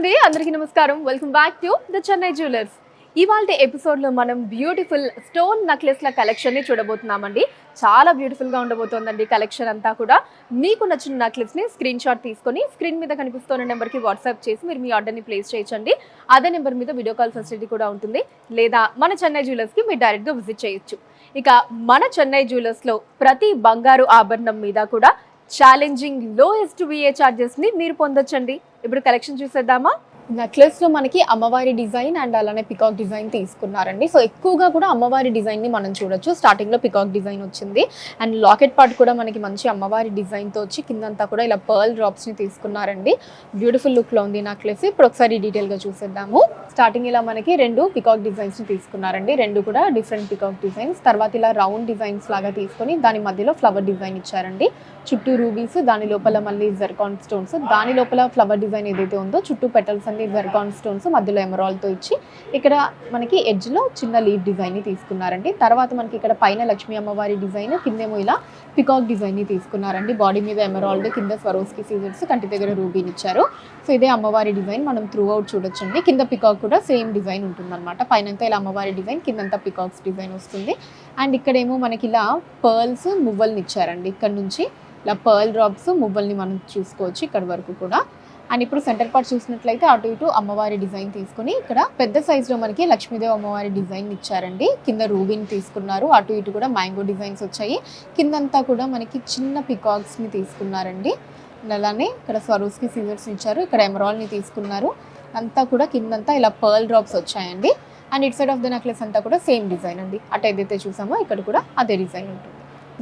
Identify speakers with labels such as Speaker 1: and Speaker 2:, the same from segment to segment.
Speaker 1: అండి, అందరికీ నమస్కారం. Welcome back to the Chennai jewellers. ఇవాళ ఎపిసోడ్లో మనం బ్యూటిఫుల్ స్టోన్ నెక్లెస్ల కలెక్షన్ని చూడబోతున్నామండి. చాలా బ్యూటిఫుల్గా ఉండబోతోందండి కలెక్షన్ అంతా కూడా. మీకు నచ్చిన నెక్లెస్ని స్క్రీన్ షాట్ తీసుకొని స్క్రీన్ మీద కనిపిస్తున్న నెంబర్కి వాట్సాప్ చేసి మీరు మీ ఆర్డర్ని ప్లేస్ చేయొచ్చండి. అదే నెంబర్ మీద వీడియో కాల్ ఫెసిలిటీ కూడా ఉంటుంది. లేదా మన చెన్నై జ్యువెలర్స్కి మీరు డైరెక్ట్గా విజిట్ చేయొచ్చు. ఇక మన చెన్నై జ్యువెలర్స్లో ప్రతి బంగారు ఆభరణం మీద కూడా ఛాలెంజింగ్ లోయెస్ట్ విఏ ఛార్జెస్ని మీరు పొందొచ్చండి. ఇప్పుడు కలెక్షన్ చూసేద్దామా? నెక్లెస్లో మనకి అమ్మవారి డిజైన్ అండ్ అలానే పికాక్ డిజైన్ తీసుకున్నారండి. సో ఎక్కువగా కూడా అమ్మవారి డిజైన్ని మనం చూడొచ్చు. స్టార్టింగ్లో పికాక్ డిజైన్ వచ్చింది అండ్ లాకెట్ పార్ట్ కూడా మనకి మంచి అమ్మవారి డిజైన్తో వచ్చి కిందంతా కూడా ఇలా పర్ల్ డ్రాప్స్ని తీసుకున్నారండి. బ్యూటిఫుల్ లుక్లో ఉంది నెక్లెస్. ఇప్పుడు ఒకసారి డీటెయిల్గా చూసేద్దాము. స్టార్టింగ్ ఇలా మనకి రెండు పికాక్ డిజైన్స్ని తీసుకున్నారండి. రెండు కూడా డిఫరెంట్ పికాక్ డిజైన్స్. తర్వాత ఇలా రౌండ్ డిజైన్స్ లాగా తీసుకొని దాని మధ్యలో ఫ్లవర్ డిజైన్ ఇచ్చారండి. చుట్టూ రూబీస్, దాని లోపల మళ్ళీ జెర్కాన్ స్టోన్స్, దాని లోపల ఫ్లవర్ డిజైన్ ఏదైతే ఉందో చుట్టూ పెటల్స్ అన్ని జెర్కాన్ స్టోన్స్, మధ్యలో ఎమరాల్డ్తో ఇచ్చి ఇక్కడ మనకి ఎడ్జ్లో చిన్న లీవ్ డిజైన్ని తీసుకున్నారండి. తర్వాత మనకి ఇక్కడ పైన లక్ష్మీ అమ్మవారి డిజైన్, కిందేమో ఇలా పికాక్ డిజైన్ని తీసుకున్నారండి. బాడీ మీద ఎమరాల్డ్, కింద స్వరోస్కి సీజర్స్, కంటి దగ్గర రూబీని ఇచ్చారు. సో ఇదే అమ్మవారి డిజైన్ మనం త్రూ అవుట్ చూడొచ్చండి. కింద పికాక్ కూడా సేమ్ డిజైన్ ఉంటుందన్నమాట. పైనంతా ఇలా అమ్మవారి డిజైన్, కిందంతా పికాక్స్ డిజైన్ వస్తుంది. అండ్ ఇక్కడేమో మనకి ఇలా పర్ల్స్ మువ్వల్ని ఇచ్చారండి. ఇక్కడ నుంచి ఇలా పర్ల్ డ్రాప్స్ మువ్వల్ని మనం చూసుకోవచ్చు ఇక్కడ వరకు కూడా. అండ్ ఇప్పుడు సెంటర్ పార్ట్ చూసినట్లయితే అటు ఇటు అమ్మవారి డిజైన్ తీసుకుని ఇక్కడ పెద్ద సైజులో మనకి లక్ష్మీదేవి అమ్మవారి డిజైన్ ఇచ్చారండి. కింద రూబీని తీసుకున్నారు, అటు ఇటు కూడా మ్యాంగో డిజైన్స్ వచ్చాయి. కిందంతా కూడా మనకి చిన్న పికాక్స్ని తీసుకున్నారండి. అలానే ఇక్కడ స్వరూస్కి సీజర్స్ ఇచ్చారు, ఇక్కడ ఎమరాల్డ్ని తీసుకున్నారు. అంతా కూడా కిందంతా ఇలా పర్ల్ డ్రాప్స్ వచ్చాయండి. And it side of the necklace అంతా కూడా సేమ్ డిజైన్ అండి. అటు ఏదైతే చూసామో ఇక్కడ కూడా అదే డిజైన్ ఉంటుంది.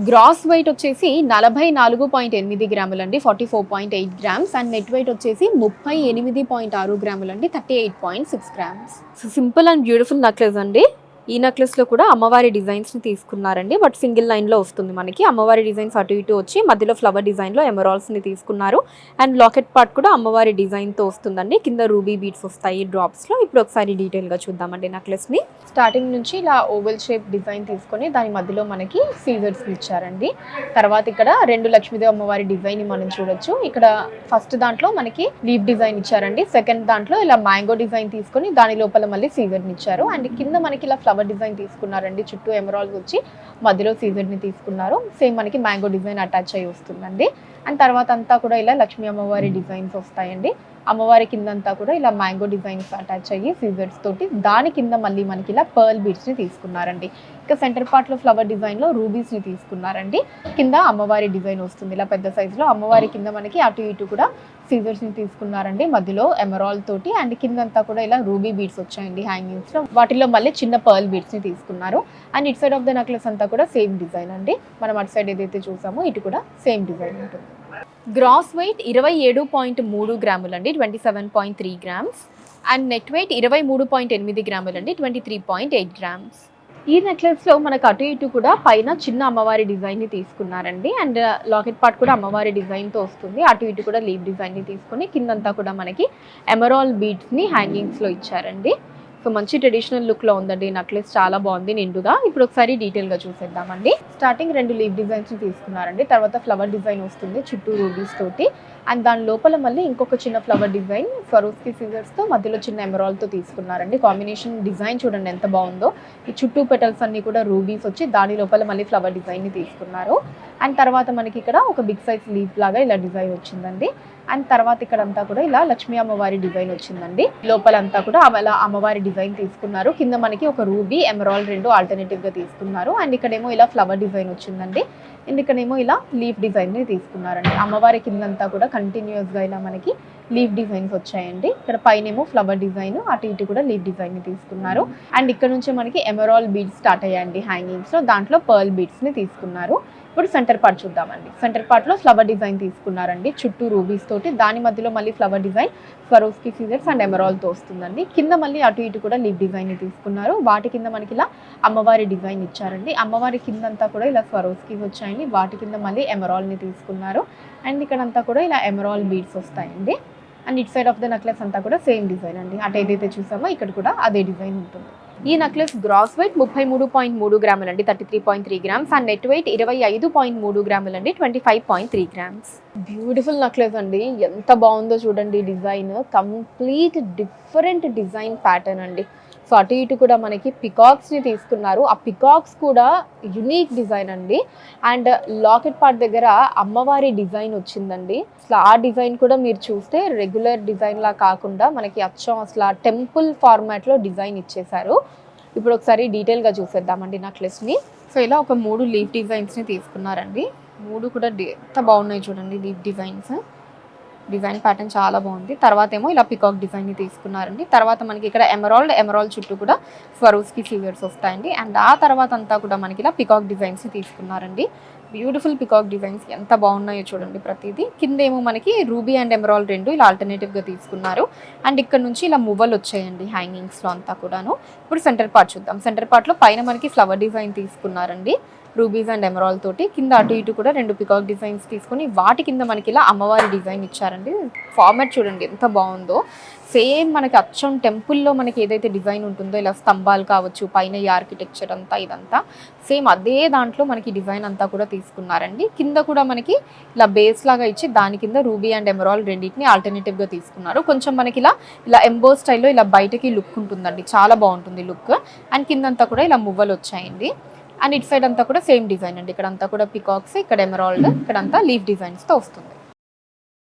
Speaker 1: గ్రాస్ వెయిట్ వచ్చేసి 44.8 గ్రాములండి, 44.8 గ్రామ్స్. అండ్ నెట్ వెయిట్ వచ్చేసి 38.6 గ్రాములండి, 38.6 grams. So simple and beautiful necklace అండి. ఈ నెక్లెస్లో కూడా అమ్మవారి డిజైన్స్ని తీసుకున్నారండి. బట్ సింగిల్ లైన్లో వస్తుంది మనకి. అమ్మవారి డిజైన్స్ అటు ఇటు వచ్చి మధ్యలో ఫ్లవర్ డిజైన్లో ఎమరాల్డ్స్ని తీసుకున్నారు. అండ్ లాకెట్ పార్ట్ కూడా అమ్మవారి డిజైన్తో వస్తుందండి. కింద రూబీ బీడ్స్ వస్తాయి డ్రాప్స్లో. ఇప్పుడు ఒకసారి డీటెయిల్గా చూద్దామండి నెక్లెస్ని. స్టార్టింగ్ నుంచి ఇలా ఓవెల్ షేప్ డిజైన్ తీసుకొని దాని మధ్యలో మనకి సీజర్స్ ఇచ్చారండి. తర్వాత ఇక్కడ రెండు లక్ష్మీదేవి అమ్మవారి డిజైన్ మనం చూడొచ్చు. ఇక్కడ ఫస్ట్ దాంట్లో మనకి లీవ్ డిజైన్ ఇచ్చారండి. సెకండ్ దాంట్లో ఇలా మ్యాంగో డిజైన్ తీసుకొని దాని లోపల మళ్ళీ సీజర్ని ఇచ్చారు. అండ్ కింద మనకి ఇలా ఫ్లవర్ డిజైన్ తీసుకున్నారండి. చుట్టూ ఎమరాల్డ్స్ వచ్చి మధ్యలో సీజర్ని తీసుకున్నారు. సేమ్ మనకి మ్యాంగో డిజైన్ అటాచ్ అయ్యి వస్తుందండి. అండ్ తర్వాత అంతా కూడా ఇలా లక్ష్మీ అమ్మవారి డిజైన్స్ వస్తాయండి. అమ్మవారి కిందంతా కూడా ఇలా మ్యాంగో డిజైన్స్ అటాచ్ అయ్యి సీజర్స్ తోటి, దాని కింద మళ్ళీ మనకి ఇలా పర్ల్ బీడ్స్ని తీసుకున్నారండి. ఇక సెంటర్ పార్ట్లో ఫ్లవర్ డిజైన్లో రూబీస్ని తీసుకున్నారండి. కింద అమ్మవారి డిజైన్ వస్తుంది ఇలా పెద్ద సైజులో. అమ్మవారి కింద మనకి అటు ఇటు కూడా సీజర్స్ని తీసుకున్నారండి, మధ్యలో ఎమరాల్డ్ తోటి. అండ్ కిందంతా కూడా ఇలా రూబీ బీడ్స్ వచ్చాయండి హ్యాంగింగ్స్లో. వాటిలో మళ్ళీ చిన్న పర్ల్ బీడ్స్ని తీసుకున్నారు. అండ్ ఇటు సైడ్ ఆఫ్ ద నెక్లెస్ అంతా కూడా సేమ్ డిజైన్ అండి. మనం అటు సైడ్ ఏదైతే చూసామో ఇటు కూడా సేమ్ డిజైన్ ఉంటుంది. గ్రాస్ వెయిట్ 27.3 గ్రాములండి, 27.3 గ్రామ్స్. అండ్ నెట్ వెయిట్ 23.8 గ్రాములండి, 23.8 గ్రామ్స్. ఈ నెక్లెస్లో మనకు అటు ఇటు కూడా పైన చిన్న అమ్మవారి డిజైన్ని తీసుకున్నారండి. అండ్ లాకెట్ పార్ట్ కూడా అమ్మవారి డిజైన్తో వస్తుంది. అటు ఇటు కూడా లీవ్ డిజైన్ని తీసుకొని కిందంతా కూడా మనకి ఎమరాల్డ్ బీడ్స్ని హ్యాంగింగ్స్లో ఇచ్చారండి. సో మంచి ట్రెడిషనల్ లుక్లో ఉందండి నెక్లెస్, చాలా బాగుంది నిండుగా. ఇప్పుడు ఒకసారి డీటెయిల్గా చూసేద్దామండి. స్టార్టింగ్ రెండు లీవ్ డిజైన్స్ని తీసుకున్నారండి. తర్వాత ఫ్లవర్ డిజైన్ వస్తుంది చుట్టూ రూబీస్ తోటి. అండ్ దాని లోపల మళ్ళీ ఇంకొక చిన్న ఫ్లవర్ డిజైన్ స్వరోస్కి సీజర్స్తో, మధ్యలో చిన్న ఎమరాల్డ్తో తీసుకున్నారండి. కాంబినేషన్ డిజైన్ చూడండి ఎంత బాగుందో. ఈ చుట్టూ పెటల్స్ అన్ని కూడా రూబీస్ వచ్చి దాని లోపల మళ్ళీ ఫ్లవర్ డిజైన్ని తీసుకున్నారు. అండ్ తర్వాత మనకి ఇక్కడ ఒక బిగ్ సైజ్ లీఫ్ లాగా ఇలా డిజైన్ వచ్చిందండి. అండ్ తర్వాత ఇక్కడ అంతా కూడా ఇలా లక్ష్మీ అమ్మవారి డిజైన్ వచ్చిందండి. లోపలంతా కూడా అలా అమ్మవారి డిజైన్ తీసుకున్నారు. కింద మనకి ఒక రూబీ, ఎమరాల్డ్ రెండు ఆల్టర్నేటివ్గా తీసుకున్నారు. అండ్ ఇక్కడేమో ఇలా ఫ్లవర్ డిజైన్ వచ్చిందండి. అండ్ ఇక్కడేమో ఇలా లీఫ్ డిజైన్ని తీసుకున్నారండి. అమ్మవారి కిందంతా కూడా కంటిన్యూస్గా ఇలా మనకి లీఫ్ డిజైన్స్ వచ్చాయండి. ఇక్కడ పైనేమో ఫ్లవర్ డిజైన్, అటు ఇటు కూడా లీఫ్ డిజైన్ని తీసుకున్నారు. అండ్ ఇక్కడ నుంచి మనకి ఎమరాల్డ్ బీడ్స్ స్టార్ట్ అయ్యాయండి హ్యాంగింగ్స్లో. దాంట్లో పర్ల్ బీడ్స్ని తీసుకున్నారు. ఇప్పుడు సెంటర్ పార్ట్ చూద్దామండి. సెంటర్ పార్ట్లో ఫ్లవర్ డిజైన్ తీసుకున్నారండి చుట్టూ రూబీస్ తోటి. దాని మధ్యలో మళ్ళీ ఫ్లవర్ డిజైన్ స్వరోస్కి సీజర్స్ అండ్ ఎమరాల్డ్తో వస్తుందండి. కింద మళ్ళీ అటు ఇటు కూడా లీవ్ డిజైన్ని తీసుకున్నారు. వాటి కింద మనకి ఇలా అమ్మవారి డిజైన్ ఇచ్చారండి. అమ్మవారి కిందంతా కూడా ఇలా స్వరోస్కి వచ్చాయండి. వాటి కింద మళ్ళీ ఎమరాల్డ్ని తీసుకున్నారు. అండ్ ఇక్కడంతా కూడా ఇలా ఎమరాల్డ్ బీడ్స్ వస్తాయండి. And it side of the necklace అంతా కూడా సేమ్ డిజైన్ అండి. అటు ఏదైతే చూసామో ఇక్కడ కూడా అదే డిజైన్ ఉంటుంది. ఈ నెక్లెస్ గ్రాస్ వెయిట్ 33.3 గ్రాములు అండి, 33.3 గ్రామ్స్, అండ్ నెట్ వెయిట్ 25.3 గ్రాములు అండి, 25.3 గ్రామ్స్. బ్యూటిఫుల్ నెక్లెస్ అండి, ఎంత బాగుందో చూడండి. Design complete different design pattern అండి. సో అటు ఇటు కూడా మనకి పికాక్స్ని తీసుకున్నారు. ఆ పికాక్స్ కూడా యునిక్ డిజైన్ అండి. అండ్ లాకెట్ పార్ట్ దగ్గర అమ్మవారి డిజైన్ వచ్చిందండి. అసలు ఆ డిజైన్ కూడా మీరు చూస్తే రెగ్యులర్ డిజైన్లా కాకుండా మనకి అచ్చం అసలు టెంపుల్ ఫార్మాట్లో డిజైన్ ఇచ్చేసారు. ఇప్పుడు ఒకసారి డీటెయిల్గా చూసేద్దామండి నెక్లెస్ని. సో ఇలా ఒక 3 లీఫ్ డిజైన్స్ని తీసుకున్నారండి. 3 కూడా ఎంత బాగున్నాయి చూడండి. లీఫ్ డిజైన్ ప్యాటర్న్ చాలా బాగుంది. తర్వాత ఏమో ఇలా పికాక్ డిజైన్ని తీసుకున్నారండి. తర్వాత మనకి ఇక్కడ ఎమరాల్డ్ చుట్టూ కూడా స్వరోస్కి ఫీవర్స్ వస్తాయండి. అండ్ ఆ తర్వాత అంతా కూడా మనకి ఇలా పికాక్ డిజైన్స్ని తీసుకున్నారండి. బ్యూటిఫుల్ పికాక్ డిజైన్స్ ఎంత బాగున్నాయో చూడండి ప్రతిదీ. కింద ఏమో మనకి రూబీ అండ్ ఎమరాల్డ్ రెండు ఇలా ఆల్టర్నేటివ్గా తీసుకున్నారు. అండ్ ఇక్కడ నుంచి ఇలా మువ్వలు వచ్చాయండి హ్యాంగింగ్స్లో అంతా కూడాను. ఇప్పుడు సెంటర్ పార్ట్ చూద్దాం. సెంటర్ పార్ట్లో పైన మనకి ఫ్లవర్ డిజైన్ తీసుకున్నారండి, రూబీస్ అండ్ ఎమరాల్డ్ తోటి. కింద అటు ఇటు కూడా 2 పికాక్ డిజైన్స్ తీసుకొని వాటి కింద మనకి ఇలా అమ్మవారి డిజైన్ ఇచ్చారండి. ఫార్మాట్ చూడండి ఎంత బాగుందో. సేమ్ మనకి అచ్చం టెంపుల్లో మనకి ఏదైతే డిజైన్ ఉంటుందో ఇలా స్తంభాలు కావచ్చు, పైన ఈ ఆర్కిటెక్చర్ అంతా ఇదంతా సేమ్ అదే దాంట్లో మనకి డిజైన్ అంతా కూడా తీసుకున్నారండి. కింద కూడా మనకి ఇలా బేస్ లాగా ఇచ్చి దాని కింద రూబీ అండ్ ఎమరాల్డ్ రెండింటిని ఆల్టర్నేటివ్గా తీసుకున్నారు. కొంచెం మనకి ఇలా ఎంబో స్టైల్లో ఇలా బయటకి లుక్ ఉంటుందండి, చాలా బాగుంటుంది లుక్. అండ్ కిందంతా కూడా ఇలా మువ్వలు వచ్చాయండి. అండ్ ఇటు సైడ్ అంతా కూడా సేమ్ డిజైన్ అండి. ఇక్కడ అంతా కూడా పికాక్స్, ఇక్కడ ఎమరాల్డ్, ఇక్కడ అంతా లీఫ్ డిజైన్స్తో వస్తుంది.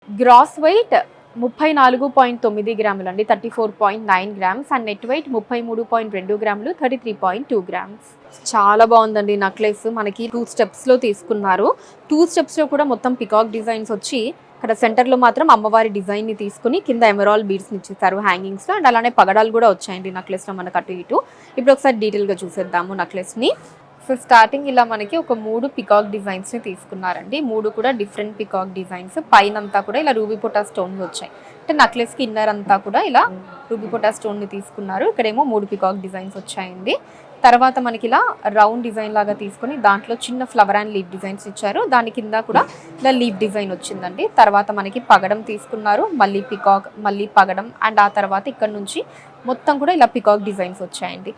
Speaker 1: గ్రాస్ వెయిట్ 34.9 గ్రాములు అండి, 34.9 గ్రామ్స్, అండ్ నెట్ వెయిట్ 33.2 గ్రాములు, 33.2 గ్రామ్స్. చాలా బాగుందండి నెక్లెస్. మనకి 2 స్టెప్స్లో తీసుకున్నారు. 2 స్టెప్స్లో కూడా మొత్తం పికాక్ డిజైన్స్ వచ్చి ఇక్కడ సెంటర్లో మాత్రం అమ్మవారి డిజైన్ని తీసుకుని కింద ఎమరాల్డ్ బీడ్స్ని ఇచ్చేసారు హ్యాంగింగ్స్లో. అండ్ అలానే పగడాలు కూడా వచ్చాయండి నెక్లెస్లో మనకు అటు ఇటు. ఇప్పుడు ఒకసారి డీటెయిల్గా చూసేద్దాము నెక్లెస్ని. సో స్టార్టింగ్ ఇలా మనకి ఒక 3 పికాక్ డిజైన్స్ని తీసుకున్నారండి. 3 కూడా డిఫరెంట్ పికాక్ డిజైన్స్. పైన అంతా కూడా ఇలా రూబీ పొటా స్టోన్స్ వచ్చాయి. అంటే నెక్లెస్కి ఇన్నర్ అంతా కూడా ఇలా రూబీ పొటా స్టోన్ని తీసుకున్నారు. ఇక్కడేమో 3 పికాక్ డిజైన్స్ వచ్చాయండి. తర్వాత మనకి ఇలా రౌండ్ డిజైన్ లాగా తీసుకొని దాంట్లో చిన్న ఫ్లవర్ అండ్ లీఫ్ డిజైన్స్ ఇచ్చారు. దాని కింద కూడా ఇలా లీఫ్ డిజైన్ వచ్చిందండి. తర్వాత మనకి పగడం తీసుకున్నారు, మళ్ళీ పికాక్, మళ్ళీ పగడం. అండ్ ఆ తర్వాత ఇక్కడ నుంచి మొత్తం కూడా ఇలా పికాక్ డిజైన్స్ వచ్చాయండి.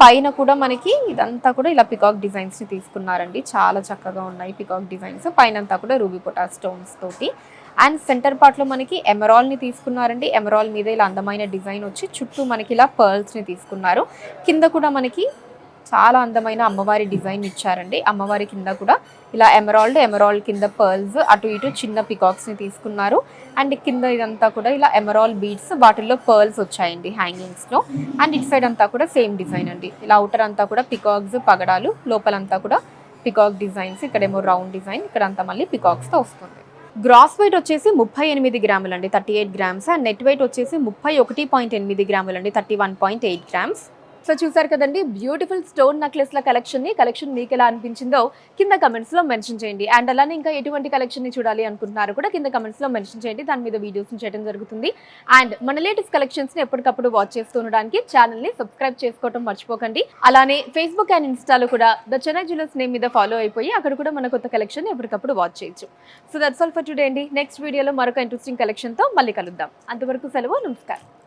Speaker 1: పైన కూడా మనకి ఇదంతా కూడా ఇలా పికాక్ డిజైన్స్ని తీసుకున్నారండి. చాలా చక్కగా ఉన్నాయి పికాక్ డిజైన్స్. పైన అంతా కూడా రూబీ పొటా స్టోన్స్ తోటి. అండ్ సెంటర్ పార్ట్లో మనకి ఎమరాల్డ్ని తీసుకున్నారండి. ఎమరాల్డ్ మీద ఇలా అందమైన డిజైన్ వచ్చి చుట్టూ మనకి ఇలా పర్ల్స్ని తీసుకున్నారు. కింద కూడా మనకి చాలా అందమైన అమ్మవారి డిజైన్ ఇచ్చారండి. అమ్మవారి కింద కూడా ఇలా ఎమరాల్డ్ కింద పర్ల్స్, అటు ఇటు చిన్న పికాక్స్ని తీసుకున్నారు. అండ్ కింద ఇదంతా కూడా ఇలా ఎమరాల్డ్ బీడ్స్, వాటిల్లో పర్ల్స్ వచ్చాయండి హ్యాంగింగ్స్లో. అండ్ ఇటు సైడ్ అంతా కూడా సేమ్ డిజైన్ అండి. ఇలా అవుటర్ అంతా కూడా పికాక్స్, పగడాలు, లోపలంతా కూడా పికాక్ డిజైన్స్. ఇక్కడేమో రౌండ్ డిజైన్, ఇక్కడంతా మళ్ళీ పికాక్స్తో వస్తుంది. గ్రాస్ వెయిట్ వచ్చేసి 38 గ్రాములు అండి, 38 గ్రామ్స్. అండ్ నెట్ వెయిట్ వచ్చేసి 31.8 గ్రాములు అండి, 31.8 గ్రామ్స్. సో చూసారు కదండి బ్యూటిఫుల్ స్టోన్ నెక్లెస్ల కలెక్షన్ మీకు ఎలా అనిపించిందో కింద కమెంట్స్లో మెన్షన్ చేయండి. అండ్ అలానే ఇంకా ఎటువంటి కలెక్షన్ని చూడాలి అనుకుంటున్నారో కూడా కింద కమెంట్స్లో మెన్షన్ చేయండి. దాని మీద వీడియోస్ని చేయడం జరుగుతుంది. అండ్ మన లేటెస్ట్ కలెక్షన్స్ని ఎప్పటికప్పుడు వాచ్ చేస్తుండడానికి ఛానల్ని సబ్స్క్రైబ్ చేసుకోవడం మర్చిపోకండి. అలానే ఫేస్బుక్ అండ్ ఇన్స్టాలో కూడా ద చెన్నై జ్యువెలర్స్ నేమ్ మీద ఫాలో అయిపోయి అక్కడ కూడా మన కొత్త కలెక్షన్ ఎప్పటికప్పుడు వాచ్ చేయొచ్చు. So that's all for today అండి. నెక్స్ట్ వీడియోలో మరొక ఇంట్రెస్టింగ్ కలెక్షన్తో మళ్ళీ కలుద్దాం. అంతవరకు సెలవు, నమస్కారం.